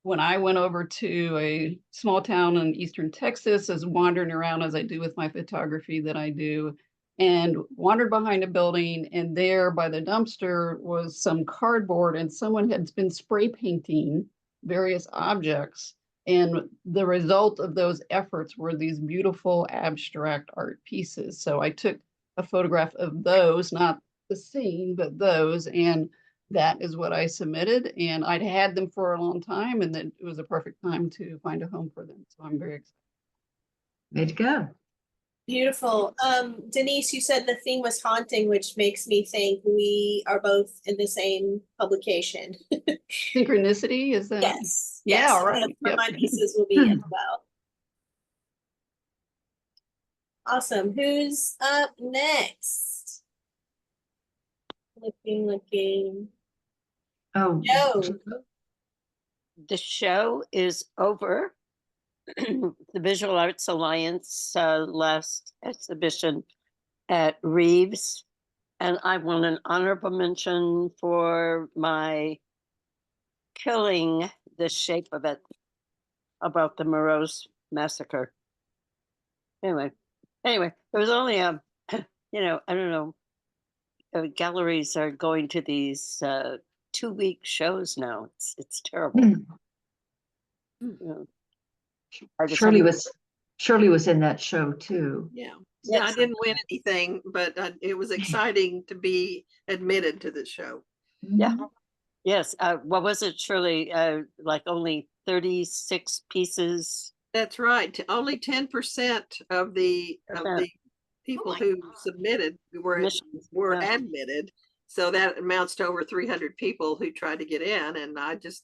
when I went over to a small town in eastern Texas, as wandering around as I do with my photography that I do, and wandered behind a building, and there by the dumpster was some cardboard, and someone had been spray painting various objects. And the result of those efforts were these beautiful abstract art pieces. So I took a photograph of those, not the scene, but those, and that is what I submitted. And I'd had them for a long time, and then it was a perfect time to find a home for them. So I'm very excited. Way to go. Beautiful. Denise, you said the theme was haunting, which makes me think we are both in the same publication. Synchronicity, is that? Yes. Yeah, yes. all right. One of Yep. my pieces will be as well. Awesome. Who's up next? Looking. Oh, Joe. The show is over. The Visual Arts Alliance last exhibition at Reeves, and I want an honorable mention for my killing the shape of it about the Morose massacre. Anyway, there was only I don't know. Galleries are going to these 2-week shows now. It's terrible. Shirley was in that show too. Yeah. Yes. Yeah, I didn't win anything, but it was exciting to be admitted to the show. Yeah. Yes. What was it, Shirley? Like only 36 pieces. That's right. Only 10% of the people who submitted were admitted. So that amounts to over 300 people who tried to get in, and I just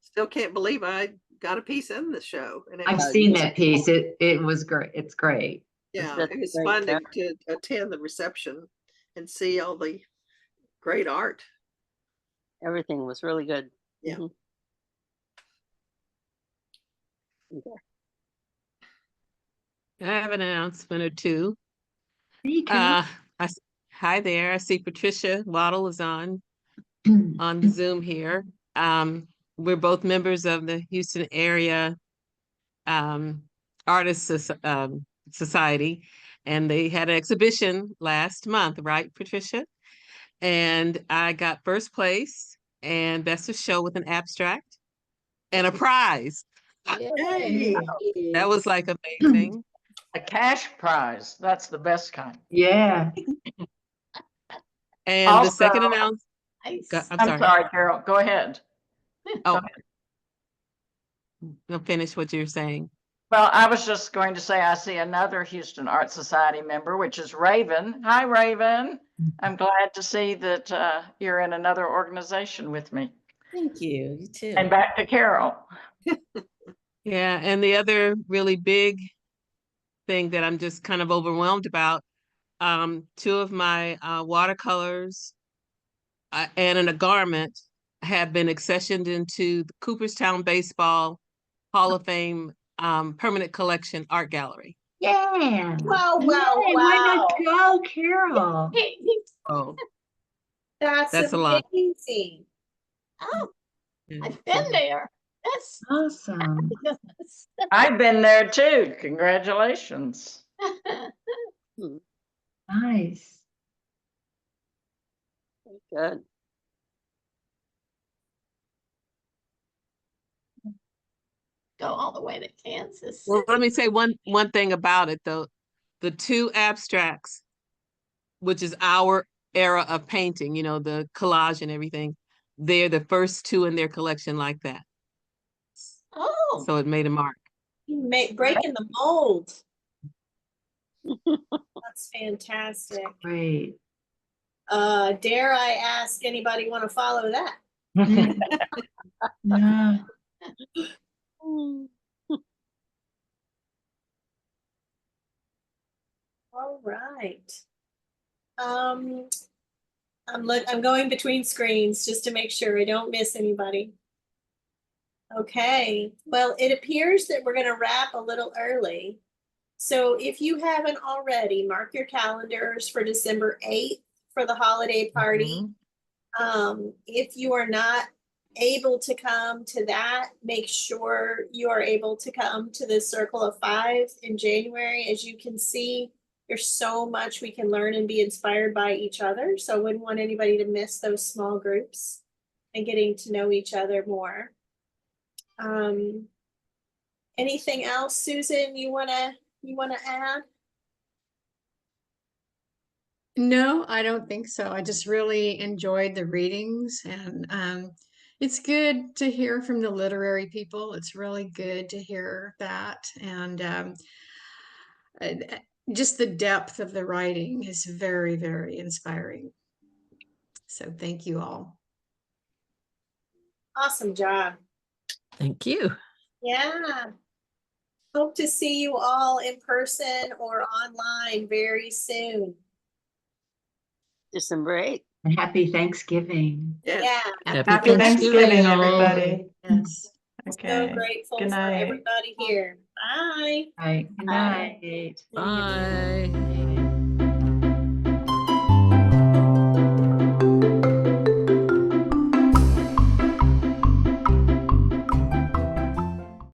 still can't believe I got a piece in the show. And I've seen that piece. It was great. It's great. Yeah, it was fun to attend the reception and see all the great art. Everything was really good. Yeah. I have an announcement or two. Hi there. I see Patricia Waddle is on the Zoom here. We're both members of the Houston area Artists Society, and they had an exhibition last month, right, Patricia? And I got first place and best of show with an abstract and a prize. Yay. That was like amazing. A cash prize. That's the best kind. Yeah. And Also, the second announcement. I'm sorry, Carol. Go ahead. Oh, I'll finish what you're saying. Well, I was just going to say I see another Houston Art Society member, which is Raven. Hi, Raven. I'm glad to see that you're in another organization with me. Thank you. You too. And back to Carol. Yeah, and the other really big thing that I'm just kind of overwhelmed about, 2 of my watercolors and in a garment have been accessioned into the Cooperstown Baseball Hall of Fame permanent collection art gallery. Yeah. Wow, wow, Yay, wow. way to go, Carol. Oh, That's that's a lot. amazing. Oh, Yeah, I've so- been there. That's Awesome. fabulous. I've been there too. Congratulations. Nice. Good. Go all the way to Kansas. Well, let me say one thing about it though. The two abstracts, which is our era of painting, you know, the collage and everything, they're the first two in their collection like that. Oh, So it made a mark. Breaking the mold. That's fantastic. Great. Dare I ask anybody want to follow that? Yeah. All right. I'm going between screens just to make sure I don't miss anybody. Okay, well, it appears that we're going to wrap a little early. So if you haven't already, mark your calendars for December 8th for the holiday party. If you are not able to come to that, make sure you are able to come to the Circle of Five in January. As you can see, there's so much we can learn and be inspired by each other. So I wouldn't want anybody to miss those small groups and getting to know each other more. Anything else, Susan, you wanna add? No, I don't think so. I just really enjoyed the readings, and it's good to hear from the literary people. It's really good to hear that, and uh, just the depth of the writing is very, very inspiring. So thank you all. Awesome job. Thank you. Yeah. Hope to see you all in person or online very soon. December 8th. And happy Thanksgiving. Yeah. Happy Thanksgiving, everybody. Yes. So grateful Good for night. everybody here. Bye. All right. Good night. Bye.